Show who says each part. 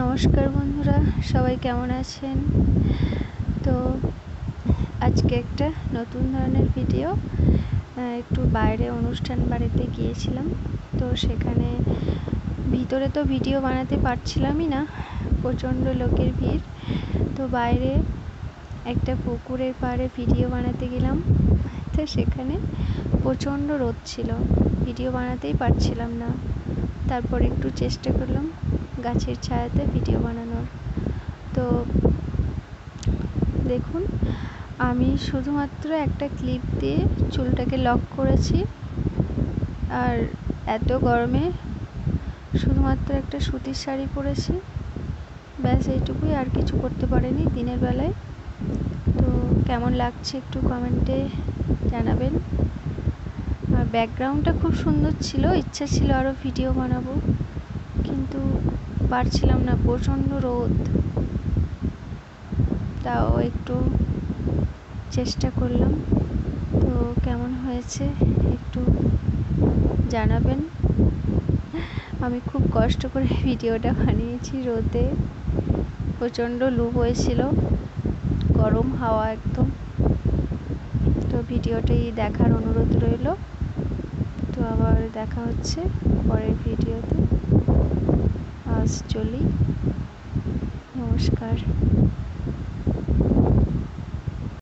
Speaker 1: নমস্কার বন্ধুরা, সবাই কেমন আছেন? তো আজকে একটা নতুন ধরনের ভিডিও। একটু বাইরে অনুষ্ঠান বাড়িতে গিয়েছিলাম, তো সেখানে ভিতরে তো ভিডিও বানাতে পারছিলামই না, প্রচণ্ড লোকের ভিড়। তো বাইরে একটা পুকুরের পাড়ে ভিডিও বানাতে গেলাম, তো সেখানে প্রচণ্ড রোদ ছিল, ভিডিও বানাতেই পারছিলাম না। তারপর একটু চেষ্টা করলাম গাছের ছায়াতে ভিডিও বানানোর। তো দেখুন, আমি শুধুমাত্র একটা ক্লিপ দিয়ে চুলটাকে লক করেছি, আর এত গরমে শুধুমাত্র একটা সুতির শাড়ি পরেছি, ব্যাস এইটুকুই, আর কিছু করতে পারিনি দিনের বেলায়। তো কেমন লাগছে একটু কমেন্টে জানাবেন। আর ব্যাকগ্রাউন্ডটা খুব সুন্দর ছিল, ইচ্ছা ছিল আরও ভিডিও বানাবো, কিন্তু পারছিলাম না, প্রচণ্ড রোদ। তাও একটু চেষ্টা করলাম, তো কেমন হয়েছে একটু জানাবেন। আমি খুব কষ্ট করে ভিডিওটা বানিয়েছি রোদে, প্রচণ্ড লু হয়েছিল, গরম হাওয়া একদম। তো ভিডিওটি দেখার অনুরোধ রইল। তো আবার দেখা হচ্ছে পরের ভিডিওতে। আজ চলি, নমস্কার।